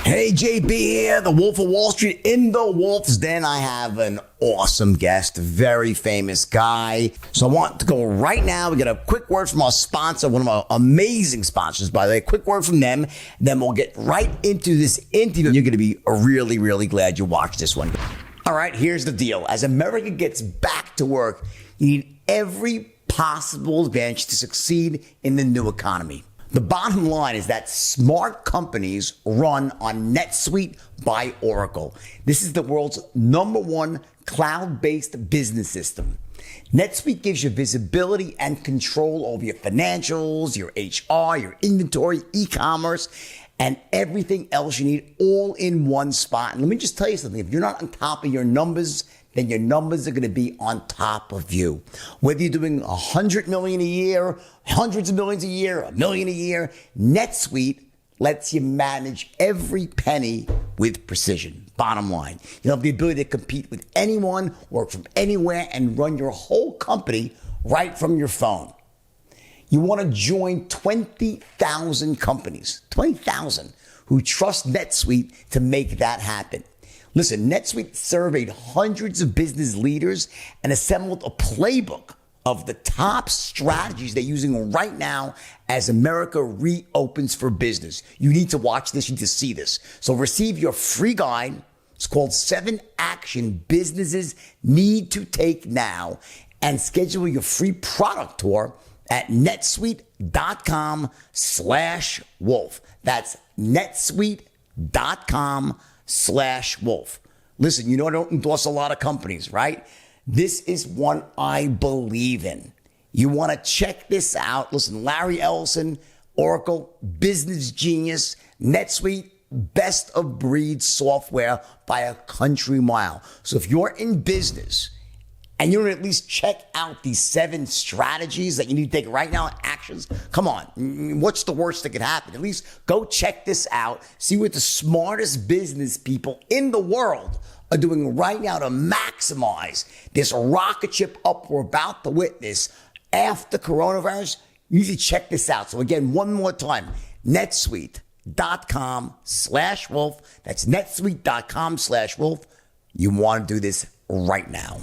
Hey, JB here, the Wolf of Wall Street. In the Wolf's Den, I have an awesome guest, a very famous guy. So I want to go right now. We get a quick word from our sponsor, one of our amazing sponsors, by the way. A quick word from them. Then we'll get right into this interview. You're going to be really, really glad you watched this one. All right, here's the deal. As America gets back to work, you need every possible advantage to succeed in the new economy. The bottom line is that smart companies run on NetSuite by Oracle. This is the world's #1 cloud-based business system. NetSuite gives you visibility and control over your financials, your HR, your inventory, e-commerce, and everything else you need all in one spot. And let me just tell you something. If you're not on top of your numbers, then your numbers are going to be on top of you. Whether you're doing 100 million a year, hundreds of millions a year, a million a year, NetSuite lets you manage every penny with precision. Bottom line, you'll have the ability to compete with anyone, work from anywhere, and run your whole company right from your phone. You want to join 20,000 companies, 20,000 who trust NetSuite to make that happen. Listen, NetSuite surveyed hundreds of business leaders and assembled a playbook of the top strategies they're using right now as America reopens for business. You need to watch this. You need to see this. So receive your free guide. It's called 7 Action Businesses Need to Take Now, and schedule your free product tour at netsuite.com/wolf. That's netsuite.com/wolf. Listen, you know I don't endorse a lot of companies, right? This is one I believe in. You want to check this out. Listen, Larry Ellison, Oracle, business genius, NetSuite, best of breed software by a country mile. So if you're in business and you don't at least check out these 7 strategies that you need to take right now, actions, come on, what's the worst that could happen? At least go check this out. See what the smartest business people in the world are doing right now to maximize this rocket ship up we're about to witness after coronavirus. You need to check this out. So again, one more time, netsuite.com/wolf. That's netsuite.com/wolf. You want to do this right now.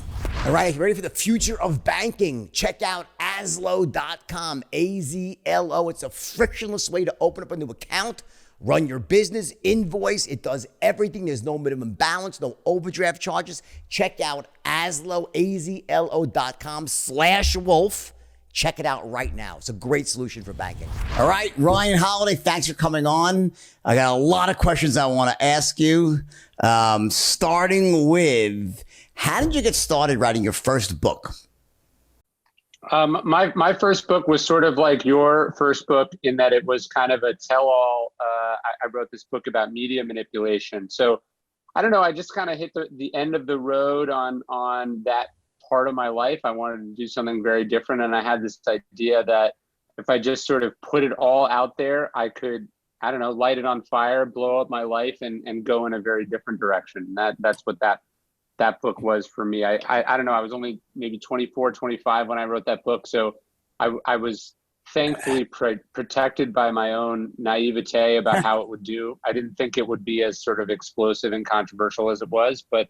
All right, ready for the future of banking? Check out azlo.com, AZLO. It's a frictionless way to open up a new account, run your business, invoice. It does everything. There's no minimum balance, no overdraft charges. Check out azlo, azlo.com/wolf. Check it out right now. It's a great solution for banking. All right, Ryan Holiday, thanks for coming on. I got a lot of questions I want to ask you, starting with, how did you get started writing your first book? My first book was sort of like your first book in that it was kind of a tell-all. I wrote this book about media manipulation. So I don't know, I just kind of hit the end of the road on that part of my life. I wanted to do something very different. And I had this idea that if I just sort of put it all out there, I could, I don't know, light it on fire, blow up my life and go in a very different direction. That's what that book was for me. I don't know, I was only maybe 24, 25 when I wrote that book. So I was thankfully protected by my own naivete about how it would do. I didn't think it would be as sort of explosive and controversial as it was, but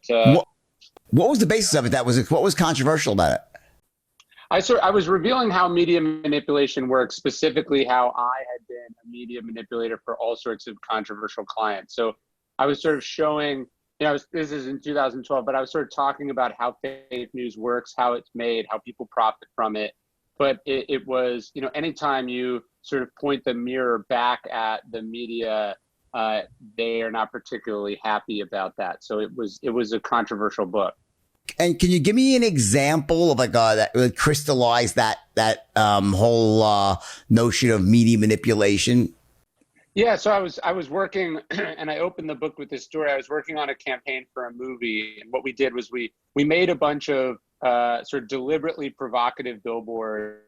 what was the basis of it? What was controversial about it? I was revealing how media manipulation works, specifically how I had been a media manipulator for all sorts of controversial clients. So I was sort of showing, this is in 2012, but I was sort of talking about how fake news works, how it's made, how people profit from it. But it was, anytime you sort of point the mirror back at the media, they are not particularly happy about that. So it was a controversial book. And can you give me an example of that would crystallize that whole notion of media manipulation? Yeah, so I was working, and I opened the book with this story. I was working on a campaign for a movie, and what we did was we made a bunch of sort of deliberately provocative billboards,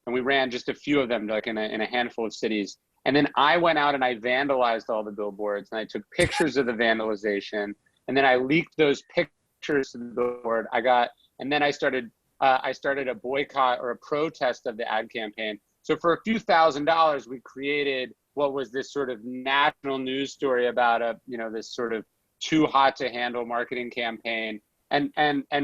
and we ran just a few of them, like in a handful of cities. And then I went out and I vandalized all the billboards, and I took pictures of the vandalization, and then I leaked those pictures to the billboard. And then I started a boycott or a protest of the ad campaign. So for a few $1,000s, we created what was this sort of national news story about this sort of too hot to handle marketing campaign. And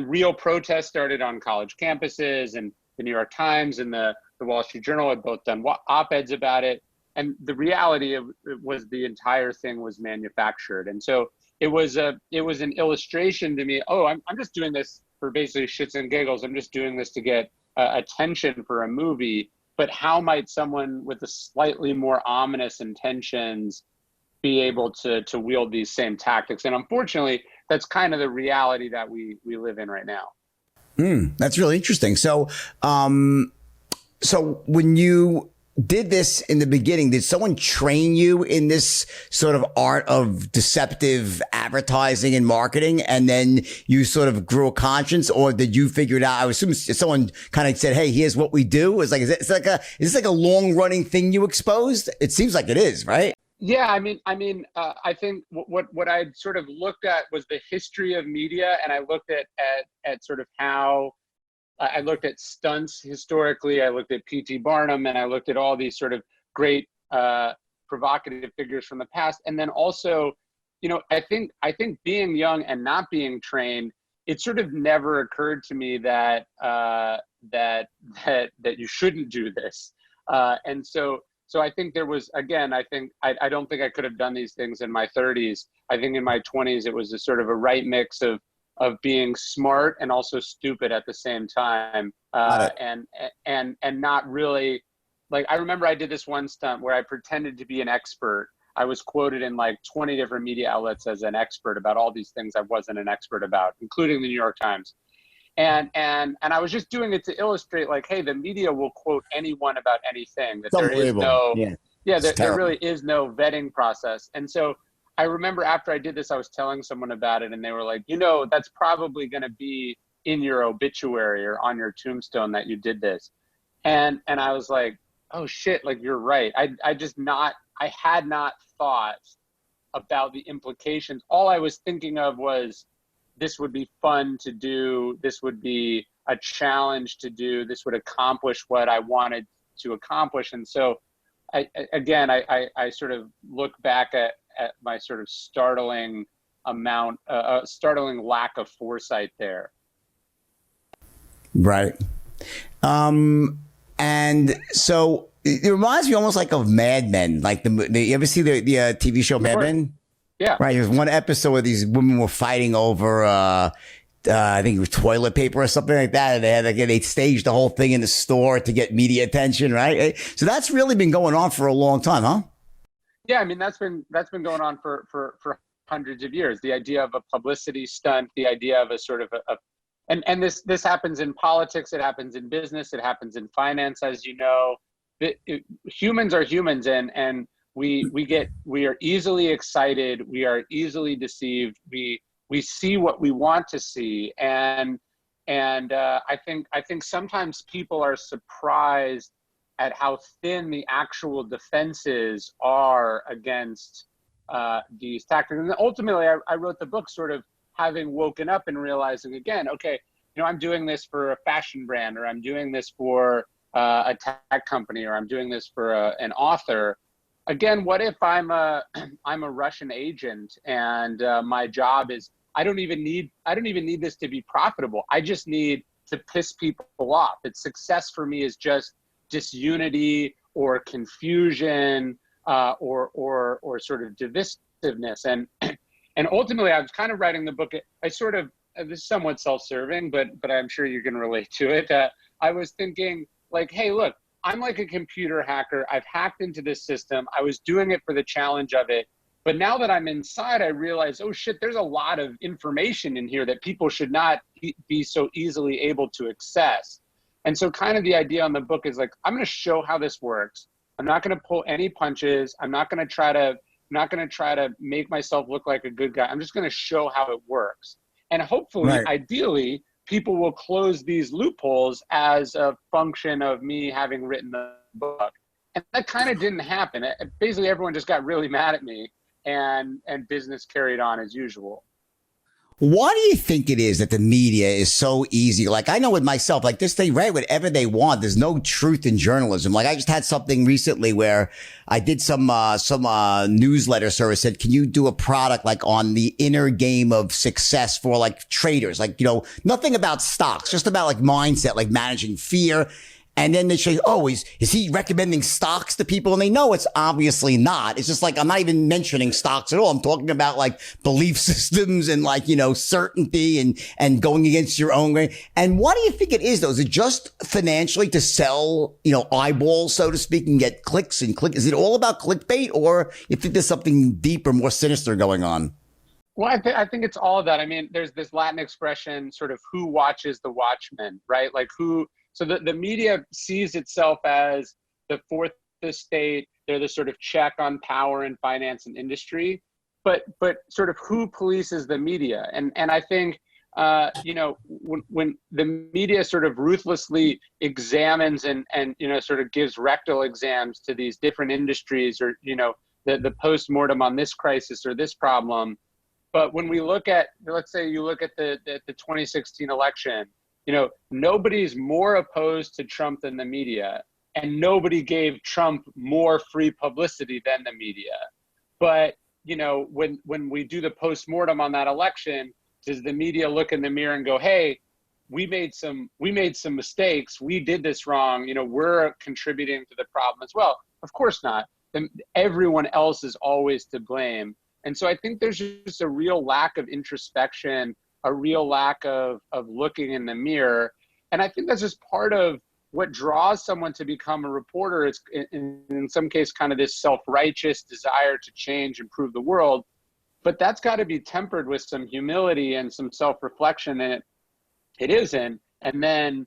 real protests started on college campuses, and the New York Times and the Wall Street Journal had both done op-eds about it. And the reality of it was the entire thing was manufactured. And so it was an illustration to me. Oh, I'm just doing this for basically shits and giggles. I'm just doing this to get attention for a movie. But how might someone with a slightly more ominous intentions be able to wield these same tactics? And unfortunately, that's kind of the reality that we live in right now. That's really interesting. So, so when you did this in the beginning, did someone train you in this sort of art of deceptive advertising and marketing, and then you sort of grew a conscience, or did you figure it out? I assume someone kind of said, "Hey, here's what we do." Is this like a long running thing you exposed? It seems like it is, right? Yeah, I think what I sort of looked at was the history of media, and I looked at sort of how I looked at stunts historically. I looked at P.T. Barnum, and I looked at all these sort of great provocative figures from the past. And then also, I think being young and not being trained, it sort of never occurred to me that that you shouldn't do this. And so I think there was, again, I don't think I could have done these things in my 30s. I think in my 20s, it was a sort of a right mix of being smart and also stupid at the same time. And not really, like, I remember I did this one stunt where I pretended to be an expert. I was quoted in like 20 different media outlets as an expert about all these things I wasn't an expert about, including the New York Times. And I was just doing it to illustrate, like, hey, the media will quote anyone about anything. That there is no, there really is no vetting process. And so I remember after I did this, I was telling someone about it, and they were like, that's probably going to be in your obituary or on your tombstone that you did this. And I was like, oh shit, like, you're right. I had not thought about the implications. All I was thinking of was, this would be fun to do. This would be a challenge to do. This would accomplish what I wanted to accomplish. And so I sort of look back at my sort of startling lack of foresight there. Right. And so it reminds me almost like of Mad Men. Like you ever see the TV show Mad Men? Yeah. Right. There was one episode where these women were fighting over, I think it was toilet paper or something like that. And they staged the whole thing in the store to get media attention. Right. So that's really been going on for a long time, huh? Yeah. I mean, that's been going on for hundreds of years. The idea of a publicity stunt, the idea of a sort of and this happens in politics. It happens in business. It happens in finance, as you know. Humans are humans, and we are easily excited. We are easily deceived. We see what we want to see, and I think sometimes people are surprised at how thin the actual defenses are against these tactics. And ultimately, I wrote the book sort of having woken up and realizing again, okay, I'm doing this for a fashion brand, or I'm doing this for a tech company, or I'm doing this for an author. Again, what if I'm a Russian agent, and my job is I don't even need this to be profitable. I just need to piss people off. It's success for me is just disunity or confusion or sort of divisiveness. And ultimately, I was kind of writing the book. I sort of, this is somewhat self-serving, but I'm sure you can relate to it. I was thinking, like, hey, look, I'm like a computer hacker. I've hacked into this system. I was doing it for the challenge of it. But now that I'm inside, I realize, oh shit, there's a lot of information in here that people should not be so easily able to access. And so kind of the idea on the book is like, I'm going to show how this works. I'm not going to pull any punches. I'm not going to try to make myself look like a good guy. I'm just going to show how it works. And hopefully, ideally, people will close these loopholes as a function of me having written the book. And that kind of didn't happen. Basically, everyone just got really mad at me, and business carried on as usual. Why do you think it is that the media is so easy? Like, I know with myself, like this, they write whatever they want. There's no truth in journalism. Like, I just had something recently where I did some newsletter service said, can you do a product like on the inner game of success for like traders? Like, nothing about stocks, just about like mindset, like managing fear. And then they say, oh, is he recommending stocks to people? And they know it's obviously not. It's just like, I'm not even mentioning stocks at all. I'm talking about like belief systems and like, certainty and going against your own grain. And what do you think it is though? Is it just financially to sell, eyeballs, so to speak, and get clicks and click? Is it all about clickbait, or you think there's something deeper, more sinister going on? Well, I think it's all of that. I mean, there's this Latin expression, sort of, who watches the watchmen, right? Like so the media sees itself as the fourth estate. They're the sort of check on power and finance and industry, but sort of who polices the media? And I think, when the media sort of ruthlessly examines and sort of gives rectal exams to these different industries, or, the post-mortem on this crisis or this problem. But when we look at, let's say you look at the 2016 election, nobody's more opposed to Trump than the media, and nobody gave Trump more free publicity than the media. But, when we do the postmortem on that election, does the media look in the mirror and go, hey, we made some mistakes. We did this wrong. We're contributing to the problem as well? Of course not. Everyone else is always to blame. And so I think there's just a real lack of introspection, a real lack of looking in the mirror. And I think that's just part of what draws someone to become a reporter. It's in some case kind of this self-righteous desire to change, improve the world. But that's got to be tempered with some humility and some self-reflection, and it isn't. And then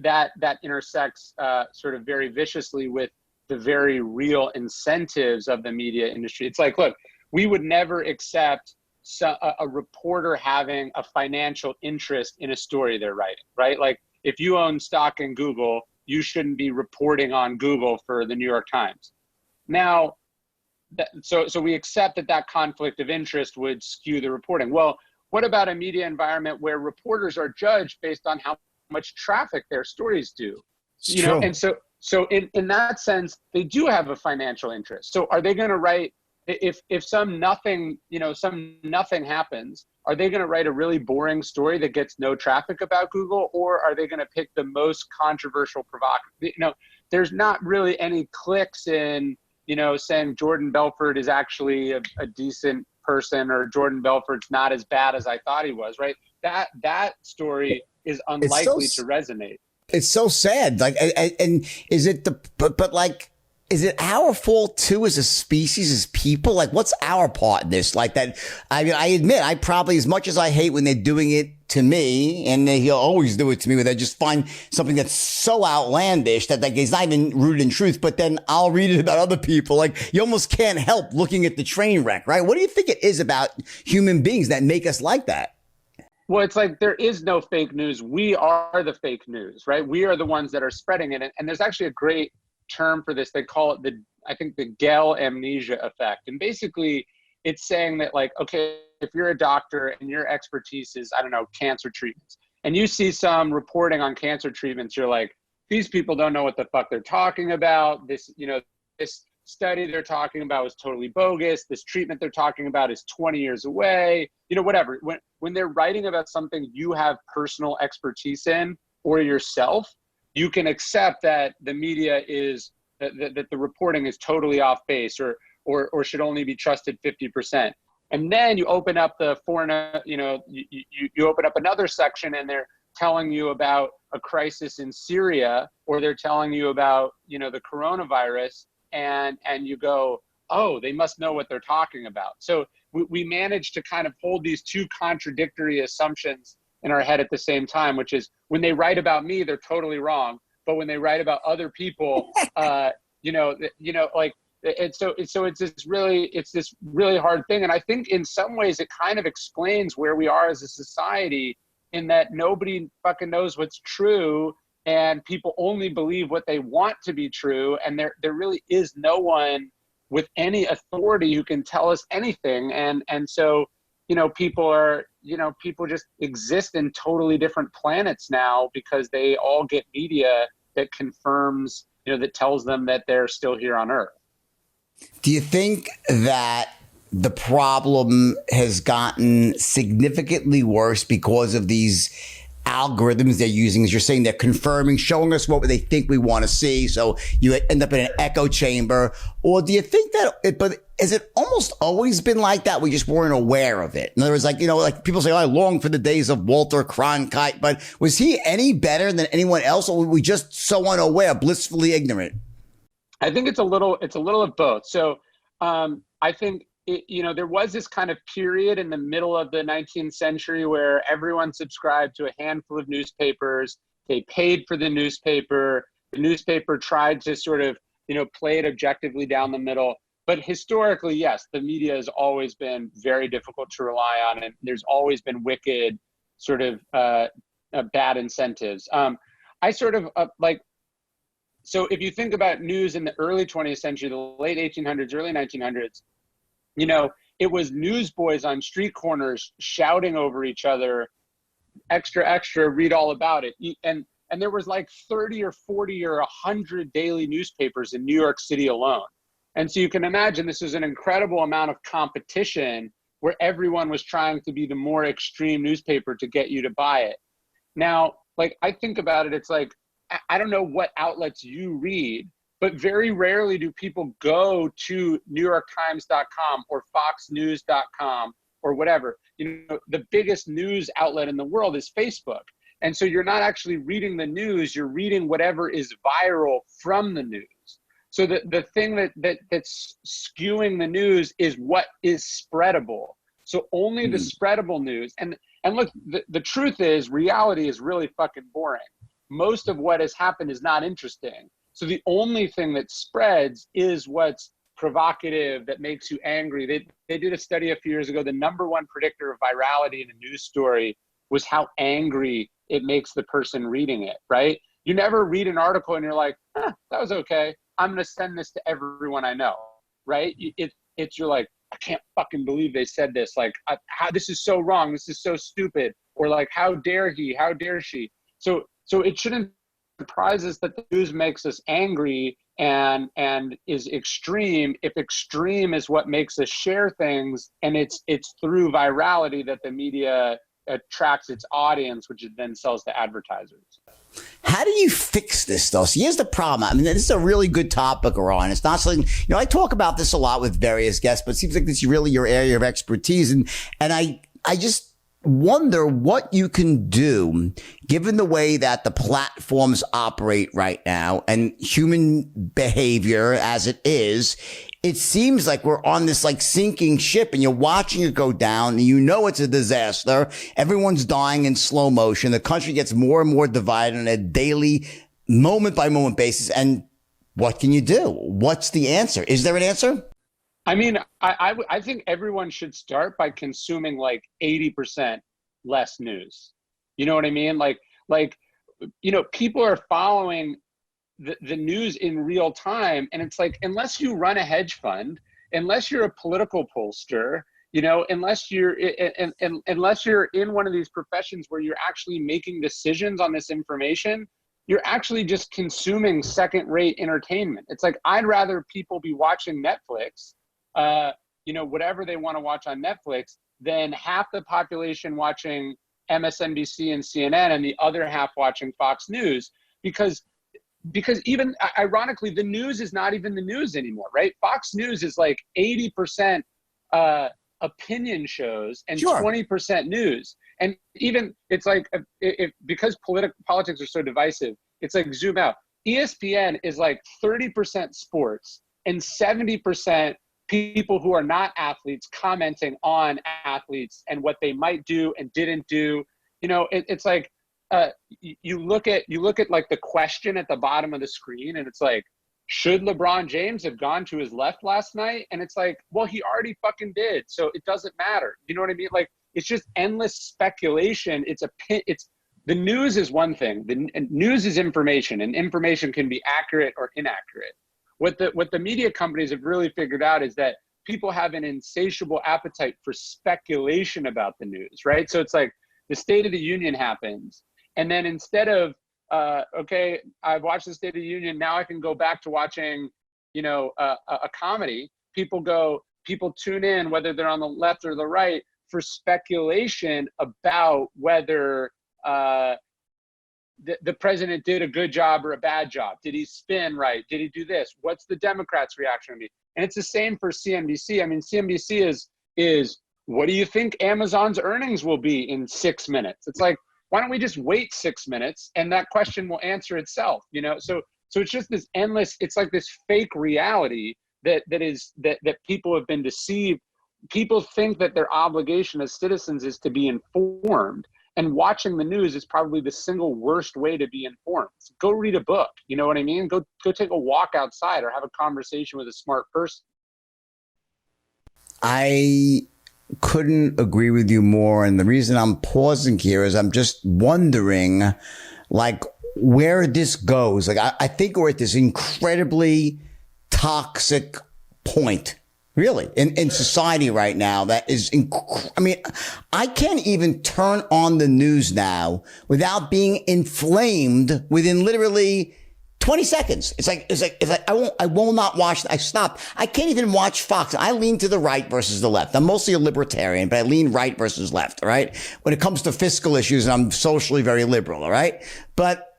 that intersects sort of very viciously with the very real incentives of the media industry. It's like, look, we would never accept a reporter having a financial interest in a story they're writing, right? Like, if you own stock in Google, you shouldn't be reporting on Google for the New York Times. Now, so we accept that conflict of interest would skew the reporting. Well, what about a media environment where reporters are judged based on how much traffic their stories do? True. And so in that sense, they do have a financial interest. So are they going to write, if some nothing happens, are they going to write a really boring story that gets no traffic about Google, or are they going to pick the most controversial, provocative? There's not really any clicks in, saying Jordan Belfort is actually a decent person, or Jordan Belfort's not as bad as I thought he was, right? That story is unlikely to resonate. It's so sad. Like, and is it is it our fault too, as a species, as people? Like, what's our part in this? Like that, I mean, I admit, I probably, as much as I hate when they're doing it to me, and he'll always do it to me, where they just find something that's so outlandish that like it's not even rooted in truth, but then I'll read it about other people. Like, you almost can't help looking at the train wreck, right? What do you think it is about human beings that make us like that? Well, it's like there is no fake news. We are the fake news, right? We are the ones that are spreading it. And there's actually a great term for this. They call it the Gell amnesia effect. And basically it's saying that, like, okay, if you're a doctor and your expertise is, I don't know, cancer treatments, and you see some reporting on cancer treatments, you're like, these people don't know what the fuck they're talking about. This study they're talking about is totally bogus. This treatment they're talking about is 20 years away, whatever. When they're writing about something you have personal expertise in, or yourself, you can accept that the media is, that the reporting is totally off base, or should only be trusted 50%. And then you open up the you open up another section, and they're telling you about a crisis in Syria, or they're telling you about, the coronavirus, and you go, oh, they must know what they're talking about. So we manage to kind of hold these two contradictory assumptions in our head at the same time, which is, when they write about me, they're totally wrong. But when they write about other people, it's this really hard thing. And I think in some ways it kind of explains where we are as a society, in that nobody fucking knows what's true, and people only believe what they want to be true. And there really is no one with any authority who can tell us anything. And so people just exist in totally different planets now because they all get media that confirms, that tells them that they're still here on Earth. Do you think that the problem has gotten significantly worse because of these algorithms they're using? As you're saying, they're confirming, showing us what they think we want to see. So you end up in an echo chamber. Or do you think that has it almost always been like that? We just weren't aware of it. In other words, like people say, oh, I long for the days of Walter Cronkite, but was he any better than anyone else? Or were we just so unaware, blissfully ignorant? I think it's a little of both. So I think, there was this kind of period in the middle of the 19th century where everyone subscribed to a handful of newspapers. They paid for the newspaper. The newspaper tried to sort of, play it objectively down the middle. But historically, yes, the media has always been very difficult to rely on, and there's always been wicked sort of bad incentives. So if you think about news in the early 20th century, the late 1800s, early 1900s, it was newsboys on street corners shouting over each other, extra, extra, read all about it. And there was like 30 or 40 or 100 daily newspapers in New York City alone. And so you can imagine this is an incredible amount of competition where everyone was trying to be the more extreme newspaper to get you to buy it. Now, I think about it, it's like, I don't know what outlets you read, but very rarely do people go to NewYorkTimes.com or FoxNews.com or whatever. The biggest news outlet in the world is Facebook. And so you're not actually reading the news, you're reading whatever is viral from the news. So the thing that's skewing the news is what is spreadable. So only the spreadable news. And look, the truth is, reality is really fucking boring. Most of what has happened is not interesting. So the only thing that spreads is what's provocative, that makes you angry. They did a study a few years ago. The number one predictor of virality in a news story was how angry it makes the person reading it, right? You never read an article and you're like, that was okay. I'm going to send this to everyone I know, right? You're like, I can't fucking believe they said this. How this is so wrong. This is so stupid. Or how dare he? How dare she? So it shouldn't surprise us that the news makes us angry and is extreme if extreme is what makes us share things, and it's through virality that the media attracts its audience, which it then sells to advertisers. How do you fix this, though? So here's the problem. I mean, this is a really good topic, Ron. It's not something, I talk about this a lot with various guests, but it seems like this is really your area of expertise. And I just wonder what you can do given the way that the platforms operate right now and human behavior as it is. It seems like we're on this sinking ship and you're watching it go down and it's a disaster. Everyone's dying in slow motion. The country gets more and more divided on a daily, moment by moment basis. And what can you do? What's the answer? Is there an answer? I mean, I think everyone should start by consuming 80% less news. You know what I mean? People are following the news in real time. And it's unless you run a hedge fund, unless you're a political pollster, unless you're in one of these professions where you're actually making decisions on this information, you're actually just consuming second-rate entertainment. It's I'd rather people be watching Netflix, whatever they want to watch on Netflix, than half the population watching MSNBC and CNN and the other half watching Fox News, because even ironically, the news is not even the news anymore, right? Fox News is 80% opinion shows and 20% news. And even it's because politics are so divisive, it's zoom out. ESPN is 30% sports and 70% people who are not athletes commenting on athletes and what they might do and didn't do. You look at the question at the bottom of the screen and it's should LeBron James have gone to his left last night? And it's well, he already fucking did, so it doesn't matter. You know what I mean? It's just endless speculation. The news is one thing. The news is information, and information can be accurate or inaccurate. What the media companies have really figured out is that people have an insatiable appetite for speculation about the news, right? So it's like the State of the Union happens, and then instead of okay, I've watched the State of the Union, now I can go back to watching, a comedy. People tune in, whether they're on the left or the right, for speculation about whether the president did a good job or a bad job. Did he spin right? Did he do this? What's the Democrats' reaction to me? And it's the same for CNBC. I mean, CNBC is what do you think Amazon's earnings will be in 6 minutes? It's like, why don't we just wait 6 minutes and that question will answer itself, So it's just this endless, it's like this fake reality that people have been deceived. People think that their obligation as citizens is to be informed, and watching the news is probably the single worst way to be informed. So go read a book, you know what I mean? Go take a walk outside or have a conversation with a smart person. I couldn't agree with you more. And the reason I'm pausing here is I'm just wondering, like, where this goes. Like, I think we're at this incredibly toxic point, really, in society right now that is, I mean, I can't even turn on the news now without being inflamed within literally 20 seconds. It's like I will not watch. I stop. I can't even watch Fox. I lean to the right versus the left. I'm mostly a libertarian, but I lean right versus left. All right. When it comes to fiscal issues, I'm socially very liberal. All right. But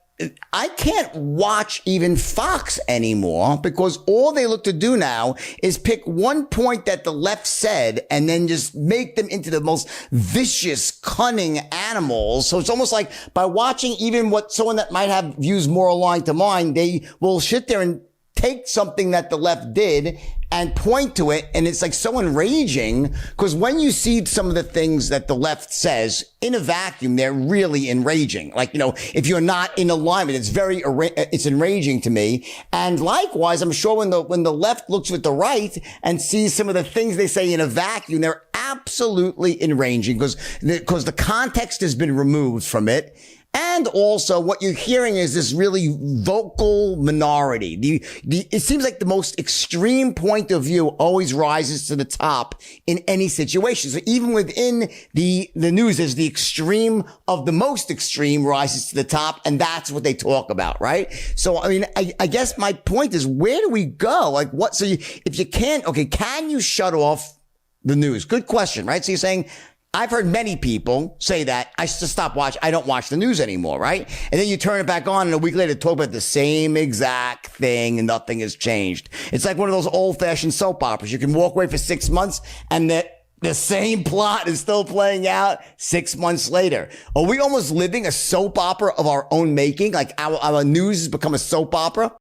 I can't watch even Fox anymore because all they look to do now is pick one point that the left said and then just make them into the most vicious, cunning animals. So it's almost like by watching even what someone that might have views more aligned to mine, they will sit there and take something that the left did and point to it. And it's like so enraging because when you see some of the things that the left says in a vacuum, they're really enraging. Like, if you're not in alignment, it's enraging to me. And likewise, I'm sure when the left looks at the right and sees some of the things they say in a vacuum, they're absolutely enraging because the context has been removed from it. And also what you're hearing is this really vocal minority. It seems like the most extreme point of view always rises to the top in any situation. So even within the news, there's the extreme of the most extreme rises to the top. And that's what they talk about, right? So, I mean, I guess my point is, where do we go? Like what? So if you can't, okay, can you shut off the news? Good question, right? So you're saying, I've heard many people say that I don't watch the news anymore, right? And then you turn it back on and a week later talk about the same exact thing and nothing has changed. It's like one of those old fashioned soap operas. You can walk away for 6 months and the same plot is still playing out 6 months later. Are we almost living a soap opera of our own making? Like our news has become a soap opera?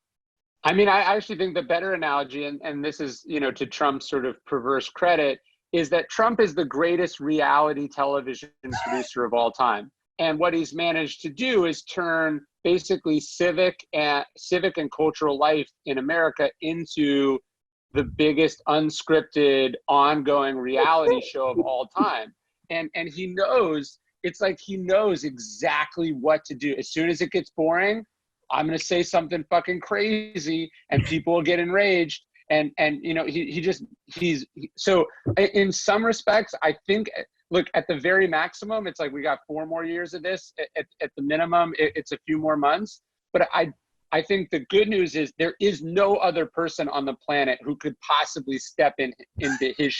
I mean, I actually think the better analogy, and this is, to Trump's sort of perverse credit, is that Trump is the greatest reality television producer of all time. And what he's managed to do is turn basically civic and cultural life in America into the biggest unscripted, ongoing reality show of all time. And he knows, it's like he knows exactly what to do. As soon as it gets boring, I'm going to say something fucking crazy and people will get enraged. And so in some respects, I think, look, at the very maximum, it's like we got 4 more years of this. At the minimum, it's a few more months. But I think the good news is there is no other person on the planet who could possibly step into his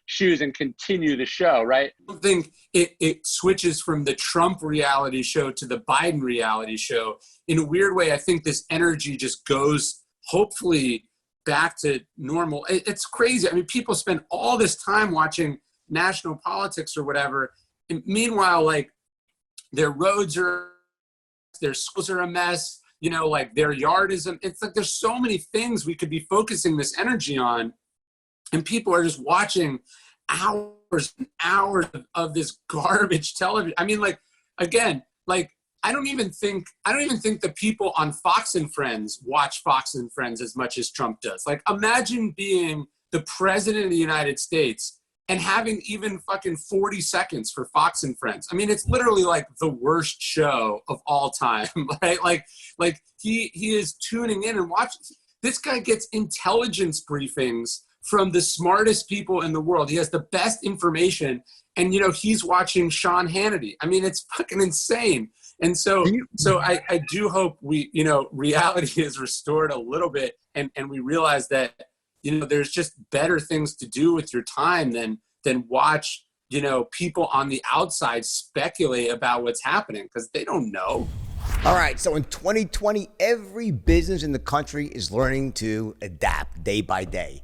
shoes and continue the show, right? I don't think it switches from the Trump reality show to the Biden reality show. In a weird way, I think this energy just goes, hopefully, back to normal. It's crazy. I mean, people spend all this time watching national politics or whatever. And meanwhile, like their schools are a mess, like their yard is, it's like, there's so many things we could be focusing this energy on. And people are just watching hours and hours of this garbage television. I mean, like, again, like, I don't even think the people on Fox and Friends watch Fox and Friends as much as Trump does. Like, imagine being the president of the United States and having even fucking 40 seconds for Fox and Friends. I mean, it's literally like the worst show of all time, right? Like he is tuning in and watching. This guy gets intelligence briefings from the smartest people in the world. He has the best information. And, you know, he's watching Sean Hannity. I mean, it's fucking insane. And so I do hope we, you know, reality is restored a little bit, and we realize that, you know, there's just better things to do with your time than watch, you know, people on the outside speculate about what's happening, because they don't know. All right, so in 2020, every business in the country is learning to adapt day by day.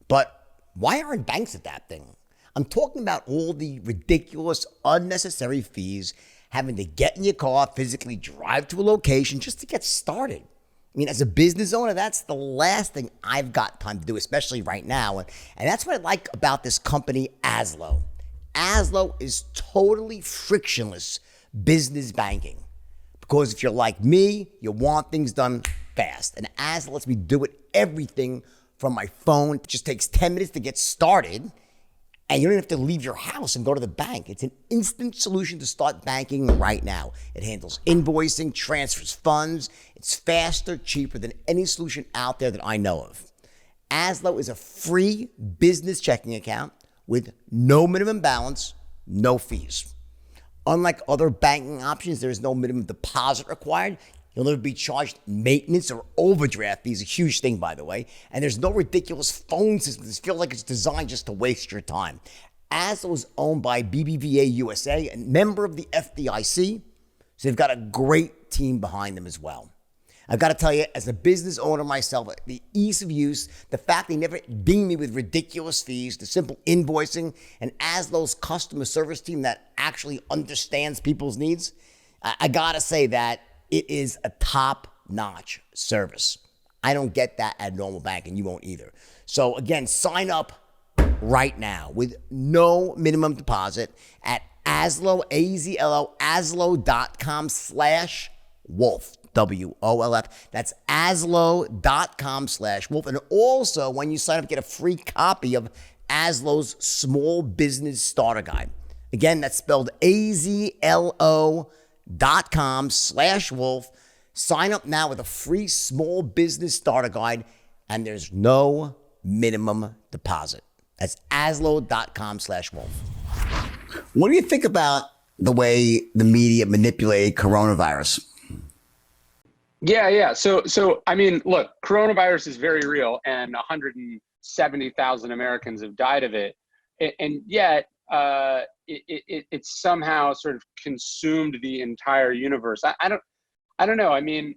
But why aren't banks adapting? I'm talking about all the ridiculous, unnecessary fees, having to get in your car, physically drive to a location just to get started. I mean, as a business owner, that's the last thing I've got time to do, especially right now. And that's what I like about this company, Aslo. Aslo is totally frictionless business banking. Because if you're like me, you want things done fast. And Aslo lets me do everything from my phone. It just takes 10 minutes to get started. And you don't have to leave your house and go to the bank. It's an instant solution to start banking right now. It handles invoicing, transfers funds. It's faster, cheaper than any solution out there that I know of. Aslo is a free business checking account with no minimum balance, no fees. Unlike other banking options, there is no minimum deposit required. You'll never be charged maintenance or overdraft fees, a huge thing, by the way. And there's no ridiculous phone system. It feels like it's designed just to waste your time. Aslo is owned by BBVA USA, a member of the FDIC. So they've got a great team behind them as well. I've got to tell you, as a business owner myself, the ease of use, the fact they never ding me with ridiculous fees, the simple invoicing, and Aslo's customer service team that actually understands people's needs, I got to say that it is a top-notch service. I don't get that at a normal bank, and you won't either. So again, sign up right now with no minimum deposit at Aslo, A-Z-L-O, Aslo.com/wolf, W-O-L-F. That's Aslo.com/wolf. And also, when you sign up, get a free copy of Aslo's Small Business Starter Guide. Again, that's spelled AZLO.com/wolf. Sign up now with a free Small Business Starter Guide, and there's no minimum deposit. That's Aslo.com/wolf. What do you think about the way the media manipulated coronavirus? Yeah. So I mean, look, coronavirus is very real, and 170,000 Americans have died of it, and yet it somehow sort of consumed the entire universe. I don't know. I mean,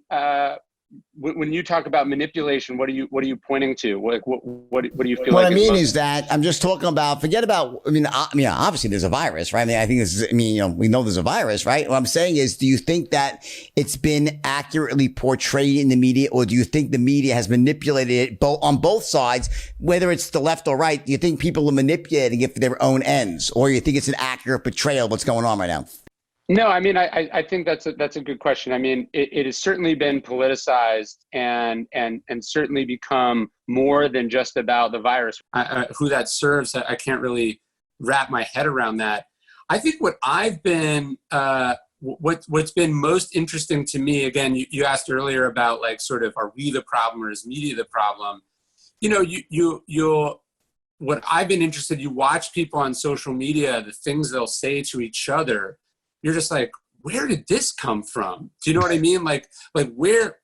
when you talk about manipulation, what are you pointing to? What do you feel what like? I mean is that I'm just talking about, forget about, I mean, obviously there's a virus, right? I think we know there's a virus, right? What I'm saying is, do you think that it's been accurately portrayed in the media, or do you think the media has manipulated it on both sides, whether it's the left or right? Do you think people are manipulating it for their own ends, or you think it's an accurate portrayal of what's going on right now? No, I mean, I think that's a good question. I mean, it has certainly been politicized and certainly become more than just about the virus. Who that serves, I can't really wrap my head around that. I think what I've been, what's been most interesting to me, again, you asked earlier about like sort of, are we the problem or is media the problem? You know, you'll what I've been interested, you watch people on social media, the things they'll say to each other. You're just like, where did this come from? Do you know what I mean? Like where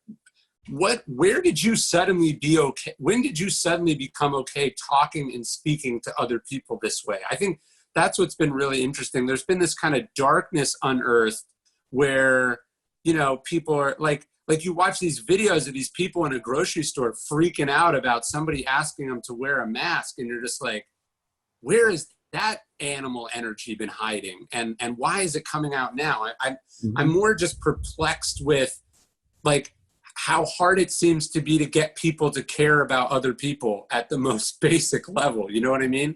did you suddenly be okay? When did you suddenly become okay talking and speaking to other people this way? I think that's what's been really interesting. There's been this kind of darkness unearthed where, you know, people are like you watch these videos of these people in a grocery store freaking out about somebody asking them to wear a mask. And you're just like, where is that animal energy been hiding, and why is it coming out now? I'm more just perplexed with like how hard it seems to be to get people to care about other people at the most basic level. You know what I mean?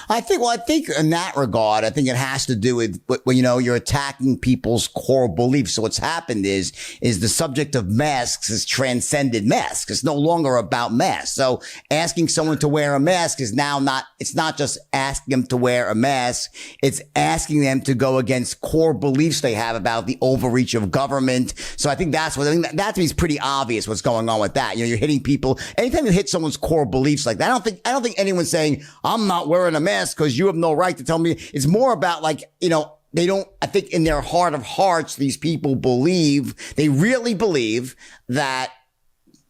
I think in that regard, I think it has to do with, you're attacking people's core beliefs. So what's happened is the subject of masks has transcended masks. It's no longer about masks. So asking someone to wear a mask is now it's not just asking them to wear a mask. It's asking them to go against core beliefs they have about the overreach of government. So I think that to me is pretty obvious what's going on with that. You're hitting people. Anytime you hit someone's core beliefs like that, I don't think anyone's saying, I'm not wearing a mask because you have no right to tell me. It's more about they don't, I think in their heart of hearts, these people they really believe that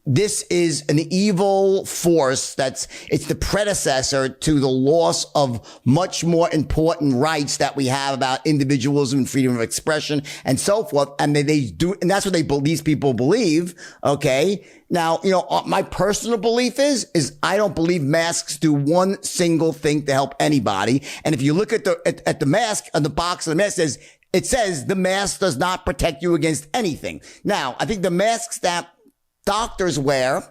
this is an evil force it's the predecessor to the loss of much more important rights that we have about individualism and freedom of expression and so forth. And they do, and that's what these people believe. Okay. Now, my personal belief is I don't believe masks do one single thing to help anybody. And if you look at the mask on the box of the mask, it says the mask does not protect you against anything. Now, I think the masks that doctors wear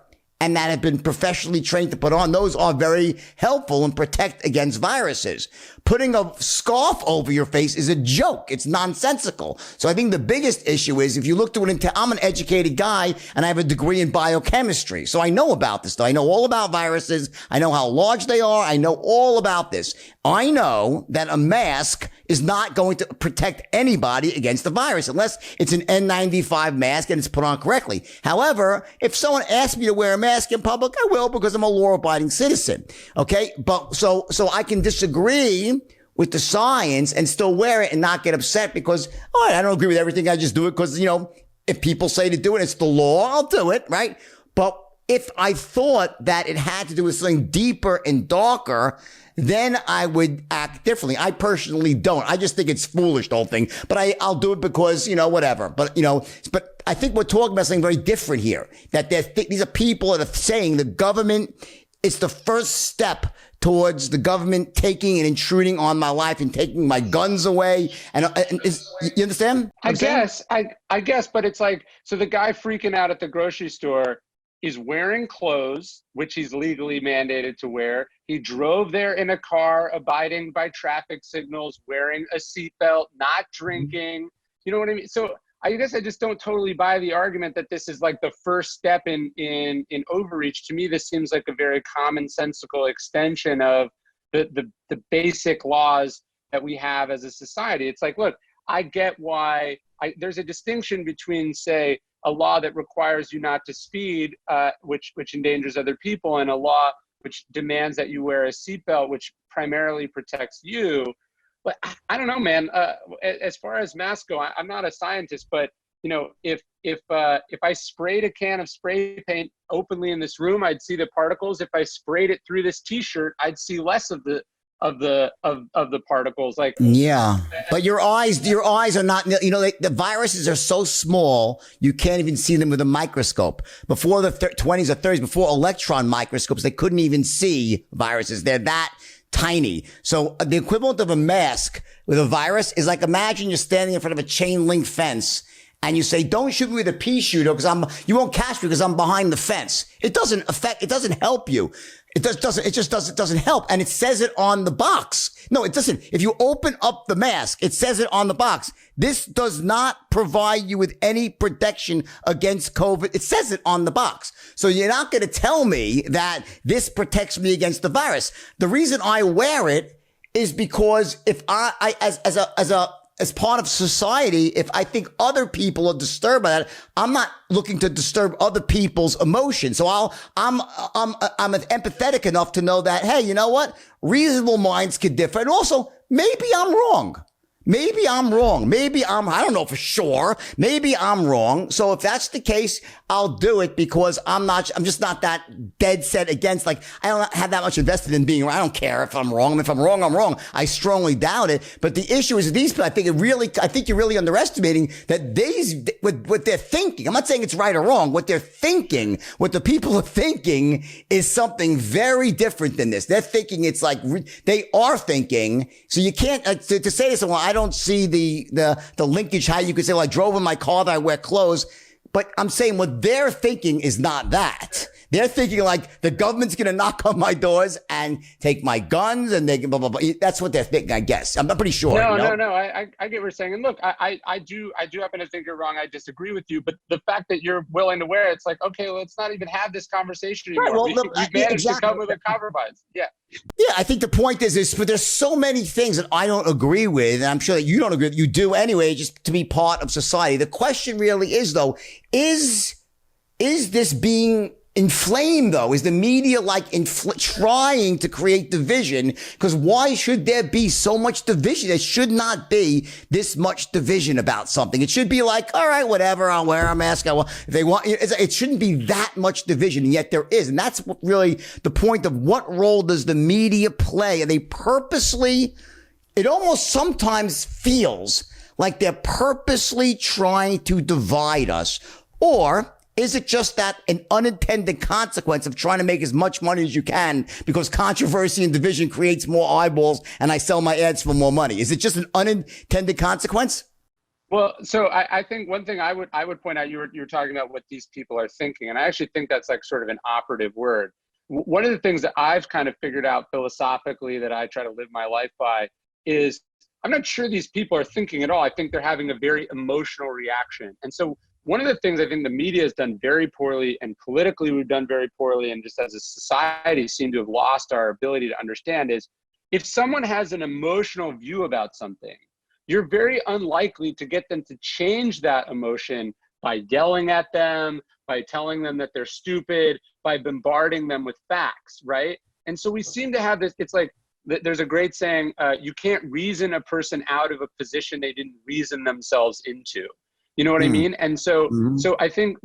and that have been professionally trained to put on, those are very helpful and protect against viruses. Putting a scarf over your face is a joke. It's nonsensical. So I think the biggest issue is if you look to I'm an educated guy and I have a degree in biochemistry. So I know about this stuff. I know all about viruses. I know how large they are. I know all about this. I know that a mask is not going to protect anybody against the virus unless it's an N95 mask and it's put on correctly. However, if someone asks me to wear a mask in public, I will because I'm a law-abiding citizen. Okay. But so I can disagree with the science and still wear it and not get upset because, I don't agree with everything. I just do it because, if people say to do it, it's the law, I'll do it. Right. But if I thought that it had to do with something deeper and darker, then I would act differently. I personally don't. I just think it's foolish, the whole thing. But I'll do it because, whatever. But I think we're talking about something very different here. That these are people that are saying the government, it's the first step towards the government taking and intruding on my life and taking my guns away. And you understand? I guess, but it's like, so the guy freaking out at the grocery store is wearing clothes, which he's legally mandated to wear. He drove there in a car, abiding by traffic signals, wearing a seatbelt, not drinking. You know what I mean? So I guess I just don't totally buy the argument that this is like the first step in overreach. To me, this seems like a very commonsensical extension of the basic laws that we have as a society. It's like, look, I get why there's a distinction between, say, a law that requires you not to speed, which endangers other people, and a law which demands that you wear a seatbelt, which primarily protects you. But I don't know, man. As far as masks go, I'm not a scientist, but if I sprayed a can of spray paint openly in this room, I'd see the particles. If I sprayed it through this T-shirt, I'd see less of the particles. Like, yeah, but your eyes are not, the viruses are so small you can't even see them with a microscope. Before the 20s or 30s, before electron microscopes, they couldn't even see viruses. They're that tiny. So the equivalent of a mask with a virus is like, imagine you're standing in front of a chain link fence and you say, don't shoot me with a pea shooter because you won't catch me because I'm behind the fence. It doesn't help you. It doesn't help. And it says it on the box. No, it doesn't. If you open up the mask, it says it on the box. This does not provide you with any protection against COVID. It says it on the box. So you're not going to tell me that this protects me against the virus. The reason I wear it is because if as part of society, if I think other people are disturbed by that, I'm not looking to disturb other people's emotions. So I'm empathetic enough to know that, hey, you know what? Reasonable minds could differ. And also, maybe I'm wrong. Maybe I don't know for sure. Maybe I'm wrong. So if that's the case, I'll do it because I'm just not that dead set against, like, I don't have that much invested in being, I don't care if I'm wrong. If I'm wrong, I'm wrong. I strongly doubt it. But the issue is these people, I think you're really underestimating that what they're thinking. I'm not saying it's right or wrong. What they're thinking, what the people are thinking is something very different than this. They're thinking they are thinking. So you can't, to say this, well, I don't see the linkage, how you could say, well, I drove in my car that I wear clothes. But I'm saying what they're thinking is not that. They're thinking like the government's going to knock on my doors and take my guns and they can blah, blah, blah. That's what they're thinking, I guess. I'm not pretty sure. No. I get what you're saying. And look, I do happen to think you're wrong. I disagree with you. But the fact that you're willing to wear it, it's like, okay, let's not even have this conversation anymore. Right, well, we've managed to come with a compromise. Yeah. Yeah, I think the point is, but there's so many things that I don't agree with, and I'm sure that you don't agree with. You do anyway, just to be part of society. The question really is, though, is this being inflamed, though? Is the media like trying to create division? Because why should there be so much division? There should not be this much division about something. It should be like, all right, whatever, I'll wear a mask. If they want, it shouldn't be that much division, and yet there is. And that's what really the point of what role does the media play? Are they purposely, it almost sometimes feels like they're purposely trying to divide us, or is it just that an unintended consequence of trying to make as much money as you can because controversy and division creates more eyeballs and I sell my ads for more money? Is it just an unintended consequence? Well, so I think one thing I would point out, you were talking about what these people are thinking. And I actually think that's like sort of an operative word. One of the things that I've kind of figured out philosophically that I try to live my life by is I'm not sure these people are thinking at all. I think they're having a very emotional reaction. And so one of the things I think the media has done very poorly, and politically we've done very poorly, and just as a society seem to have lost our ability to understand, is if someone has an emotional view about something, you're very unlikely to get them to change that emotion by yelling at them, by telling them that they're stupid, by bombarding them with facts, right? And so we seem to have this, it's like, there's a great saying, you can't reason a person out of a position they didn't reason themselves into. You know what I mean? And so, so I think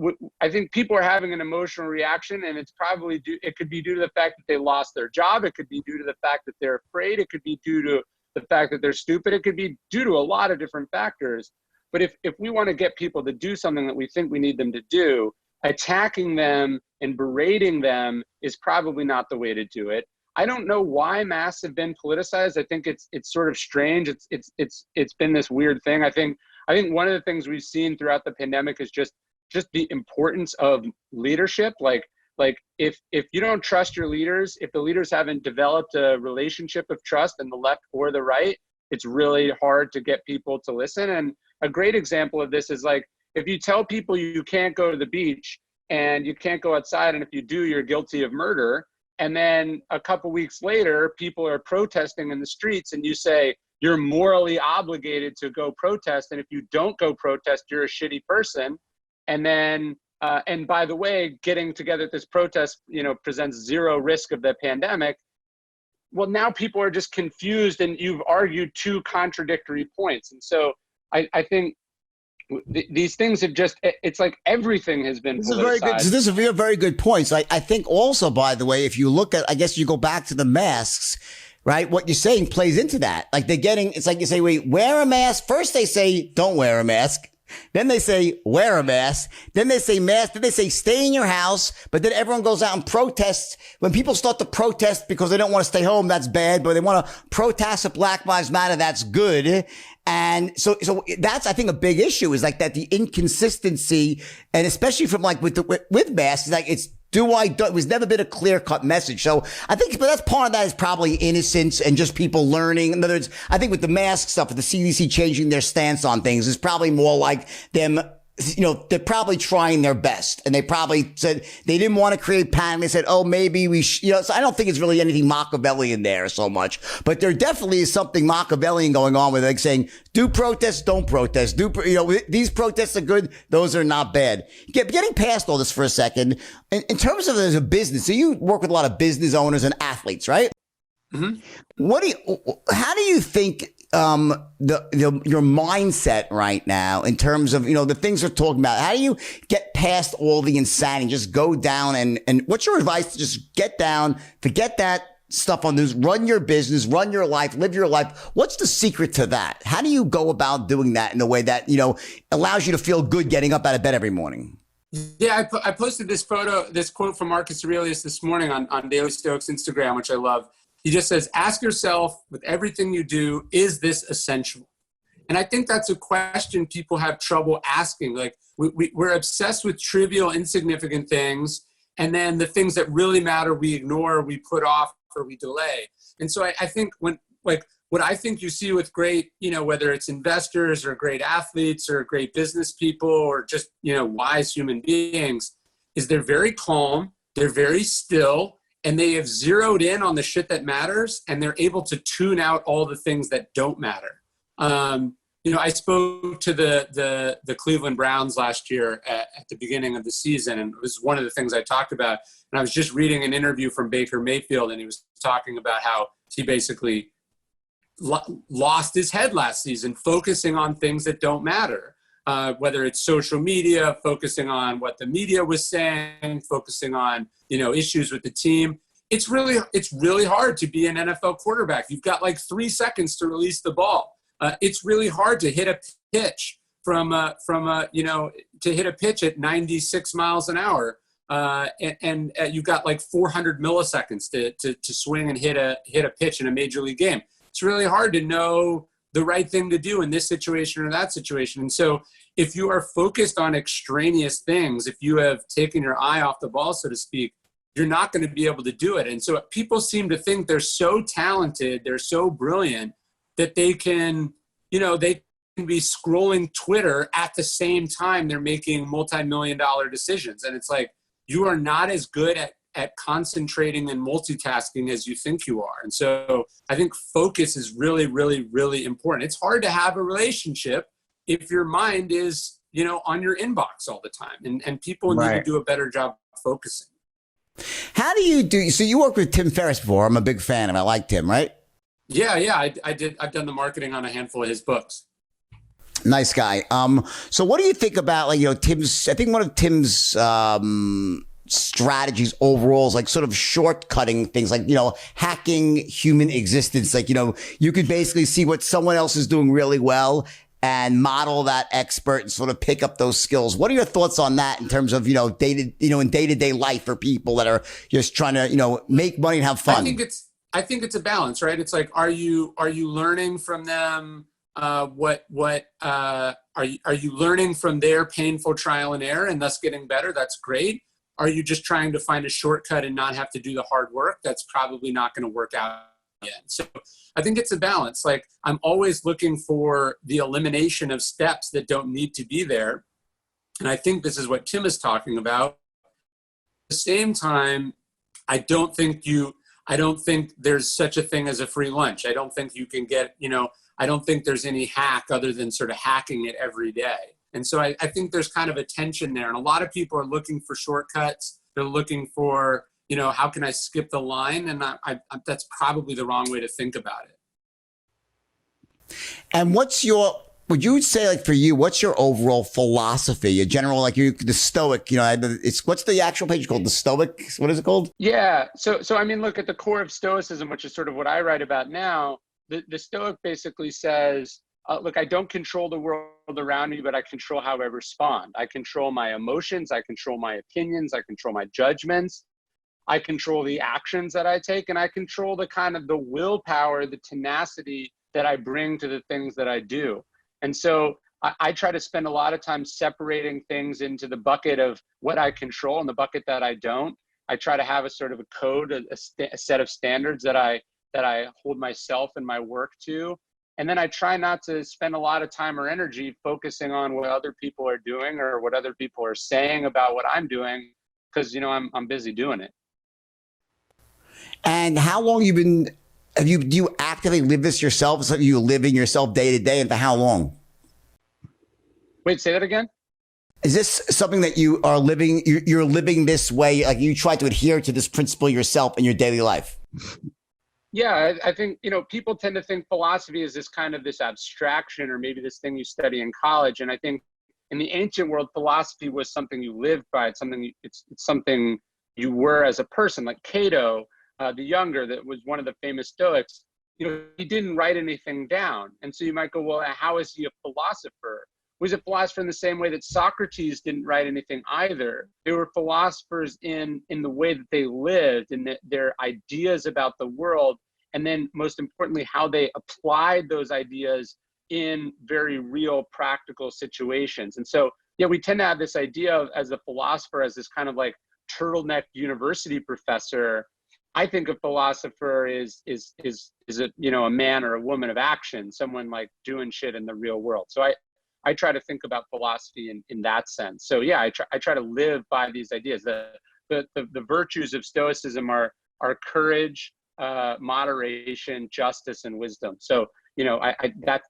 people are having an emotional reaction, and it's probably it could be due to the fact that they lost their job. It could be due to the fact that they're afraid. It could be due to the fact that they're stupid. It could be due to a lot of different factors. But if we want to get people to do something that we think we need them to do, attacking them and berating them is probably not the way to do it. I don't know why masks have been politicized. I think it's sort of strange. It's been this weird thing. I think one of the things we've seen throughout the pandemic is just the importance of leadership. Like if you don't trust your leaders, if the leaders haven't developed a relationship of trust in the left or the right, it's really hard to get people to listen. And a great example of this is like, if you tell people you can't go to the beach and you can't go outside, and if you do, you're guilty of murder. And then a couple weeks later, people are protesting in the streets, and you say, you're morally obligated to go protest. And if you don't go protest, you're a shitty person. And then, and by the way, getting together at this protest, presents zero risk of the pandemic. Well, now people are just confused, and you've argued two contradictory points. And so I think these things have just, it's like everything has been politicized. This is a very good point. So I think also, by the way, if you look at, I guess you go back to the masks, right? What you're saying plays into that. Like it's like you say, wait, wear a mask. First they say, don't wear a mask. Then they say, wear a mask. Then they say mask. Then they say, stay in your house. But then everyone goes out and protests. When people start to protest because they don't want to stay home, that's bad. But they want to protest at Black Lives Matter, that's good. And so that's, I think, a big issue is like that, the inconsistency, and especially from like with masks, like it was never been a clear cut message. So I think, but that's part of that is probably innocence and just people learning. In other words, I think with the mask stuff, with the CDC changing their stance on things, is probably more like them, they're probably trying their best, and they probably said they didn't want to create panic. They said, oh, maybe we so I don't think it's really anything Machiavellian there so much, but there definitely is something Machiavellian going on with like saying, do protest, don't protest, these protests are good, those are not bad. Getting past all this for a second, in terms of as a business, so you work with a lot of business owners and athletes, right? Mm-hmm. How do you think your mindset right now in terms of, the things we're talking about? How do you get past all the insanity, just go down and what's your advice to just get down, forget that stuff on news, run your business, run your life, live your life? What's the secret to that? How do you go about doing that in a way that, allows you to feel good getting up out of bed every morning? Yeah, I posted this quote from Marcus Aurelius this morning on Daily Stoics Instagram, which I love. He just says, ask yourself with everything you do, is this essential? And I think that's a question people have trouble asking. Like we're obsessed with trivial, insignificant things. And then the things that really matter, we ignore, we put off, or we delay. And so I think what I think you see with great, whether it's investors or great athletes or great business people or just, wise human beings, is they're very calm, they're very still, and they have zeroed in on the shit that matters, and they're able to tune out all the things that don't matter. I spoke to the Cleveland Browns last year at the beginning of the season, and it was one of the things I talked about. And I was just reading an interview from Baker Mayfield, and he was talking about how he basically lost his head last season focusing on things that don't matter, whether it's social media, focusing on what the media was saying, focusing on issues with the team. It's really hard to be an NFL quarterback. You've got like 3 seconds to release the ball. It's really hard to hit a pitch to hit a pitch at 96 miles an hour, and you've got like 400 milliseconds to swing and hit a pitch in a major league game. It's really hard to know the right thing to do in this situation or that situation. And so if you are focused on extraneous things, if you have taken your eye off the ball, so to speak, you're not going to be able to do it. And so people seem to think they're so talented, they're so brilliant that they can be scrolling Twitter at the same time they're making multi-million-dollar decisions. And it's like, you are not as good at concentrating and multitasking as you think you are. And so I think focus is really, really, really important. It's hard to have a relationship if your mind is, on your inbox all the time. And people need to do a better job focusing. How do you do? So you worked with Tim Ferriss before. I'm a big fan of him. I like Tim, right? Yeah, I did. I've done the marketing on a handful of his books. Nice guy. So what do you think about Tim's? I think one of Tim's strategies overall is like sort of shortcutting things, like hacking human existence. Like you could basically see what someone else is doing really well and model that expert and sort of pick up those skills. What are your thoughts on that in terms of in day-to-day life for people that are just trying to make money and have fun? I think it's a balance, right? It's like, are you learning from them? Are you learning from their painful trial and error and thus getting better? That's great. Are you just trying to find a shortcut and not have to do the hard work? That's probably not going to work out yet. So I think it's a balance. Like, I'm always looking for the elimination of steps that don't need to be there. And I think this is what Tim is talking about. At the same time, I don't think there's such a thing as a free lunch. I don't think you can get, I don't think there's any hack other than sort of hacking it every day. And so I think there's kind of a tension there. And a lot of people are looking for shortcuts. They're looking for, how can I skip the line? And that's probably the wrong way to think about it. And would you say, like, for you, what's your overall philosophy, your general, like, the Stoic, what's the actual page called? The Stoic, what is it called? Yeah. So I mean, look, at the core of Stoicism, which is sort of what I write about now, the Stoic basically says, look, I don't control the world around me, but I control how I respond. I control my emotions. I control my opinions. I control my judgments. I control the actions that I take, and I control the kind of the willpower, the tenacity that I bring to the things that I do. And so I try to spend a lot of time separating things into the bucket of what I control and the bucket that I don't. I try to have a sort of a code, a set of standards that I hold myself and my work to. And then I try not to spend a lot of time or energy focusing on what other people are doing or what other people are saying about what I'm doing, because, I'm busy doing it. And how long do you actively live this yourself? So you living yourself day to day, and for how long? Wait, say that again? Is this something that you are living, you're living this way, like you try to adhere to this principle yourself in your daily life? Yeah, I think, people tend to think philosophy is this kind of this abstraction or maybe this thing you study in college. And I think in the ancient world, philosophy was something you lived by. It's something you were as a person, like Cato, the younger, that was one of the famous Stoics. He didn't write anything down. And so you might go, well, how is he a philosopher? Was a philosopher in the same way that Socrates didn't write anything either. They were philosophers in the way that they lived and their ideas about the world. And then most importantly, how they applied those ideas in very real practical situations. And so, yeah, we tend to have this idea of, as a philosopher, as this kind of like turtleneck university professor. I think a philosopher is a, you know, a man or a woman of action, someone like doing shit in the real world. So I try to think about philosophy in that sense. So yeah, I try to live by these ideas. The virtues of Stoicism are courage, moderation, justice, and wisdom. So, you know,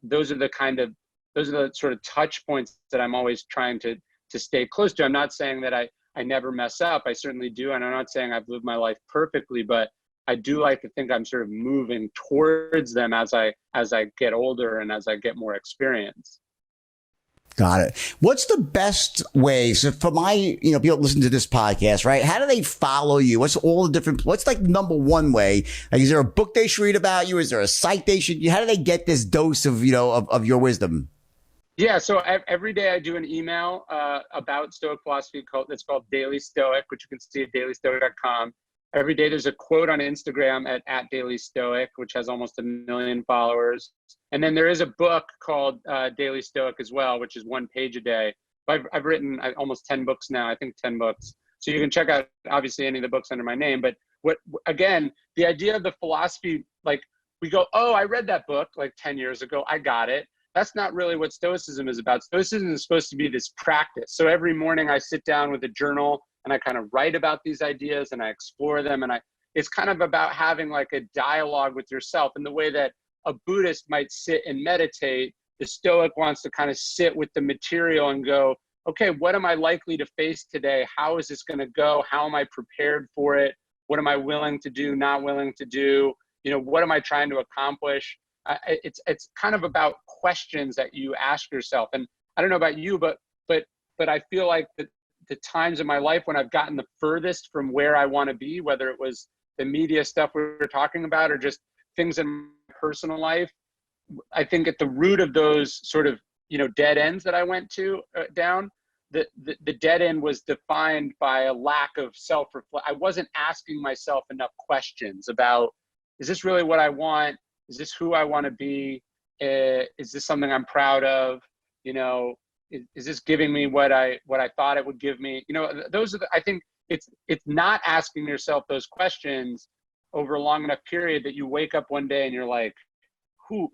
those are the sort of touch points that I'm always trying to stay close to. I'm not saying that I never mess up. I certainly do. And I'm not saying I've lived my life perfectly, but I do like to think I'm sort of moving towards them as I get older and as I get more experience. Got it. What's the best way? So for my, you know, people listen to this podcast, right? How do they follow you? What's like number one way? Like, is there a book they should read about you? Is there a site they should, how do they get this dose of, you know, of your wisdom? Yeah. So every day I do an email about Stoic philosophy that's called Daily Stoic, which you can see at dailystoic.com. Every day there's a quote on Instagram at Daily Stoic, which has almost 1 million followers. And then there is a book called Daily Stoic as well, which is 1 page a day. I've written almost 10 books now, I think 10 books. So you can check out obviously any of the books under my name. But again, the idea of the philosophy, like we go, oh, I read that book like 10 years ago, I got it. That's not really what Stoicism is about. Stoicism is supposed to be this practice. So every morning I sit down with a journal and I kind of write about these ideas and I explore them. And it's kind of about having like a dialogue with yourself in the way that a Buddhist might sit and meditate. The Stoic wants to kind of sit with the material and go, okay, what am I likely to face today? How is this going to go? How am I prepared for it? What am I willing to do, not willing to do? You know, what am I trying to accomplish? It's kind of about questions that you ask yourself. And I don't know about you, but I feel like the times in my life when I've gotten the furthest from where I want to be, whether it was the media stuff we were talking about or just things in my personal life, I think at the root of those sort of, you know, dead ends that I went down, the dead end was defined by a lack of self-reflection. I wasn't asking myself enough questions about, is this really what I want? Is this who I want to be? Is this something I'm proud of? You know, is this giving me what I thought it would give me? You know, those are I think it's not asking yourself those questions over a long enough period that you wake up one day and you're like, who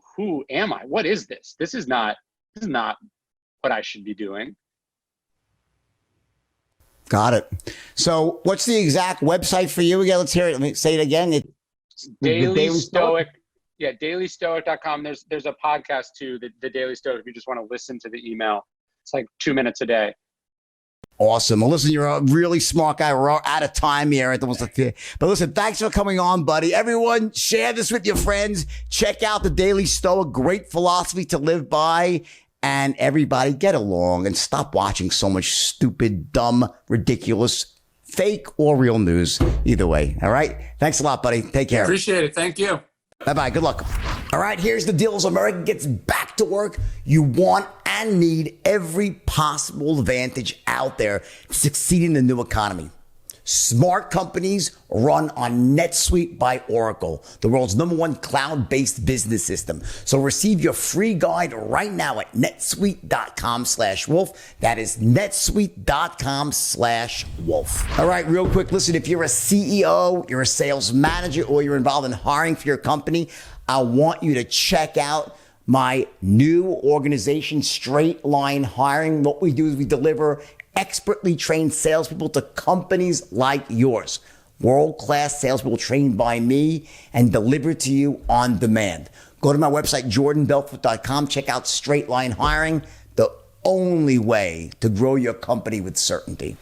am I? What is this? This is not what I should be doing. Got it. So what's the exact website for you again? Let's hear it. Let me say it again. It's Daily Stoic. Yeah, dailystoic.com. There's a podcast too, the Daily Stoic, if you just want to listen to the email. It's like 2 minutes a day. Awesome. Well, listen, you're a really smart guy. We're out of time here. But listen, thanks for coming on, buddy. Everyone, share this with your friends. Check out the Daily Stoic, great philosophy to live by. And everybody get along and stop watching so much stupid, dumb, ridiculous, fake or real news. Either way. All right. Thanks a lot, buddy. Take care. Appreciate it. Thank you. Bye-bye. Good luck. All right, here's the deal. As America gets back to work, you want and need every possible advantage out there to succeed in the new economy. Smart companies run on NetSuite by Oracle, the world's #1 cloud-based business system. So receive your free guide right now at netsuite.com/wolf. That is netsuite.com/wolf. All right, real quick. Listen, if you're a CEO, you're a sales manager, or you're involved in hiring for your company, I want you to check out my new organization, Straight Line Hiring. What we do is we deliver expertly trained salespeople to companies like yours. World-class salespeople trained by me and delivered to you on demand. Go to my website, jordanbelfort.com. Check out Straight Line Hiring, the only way to grow your company with certainty.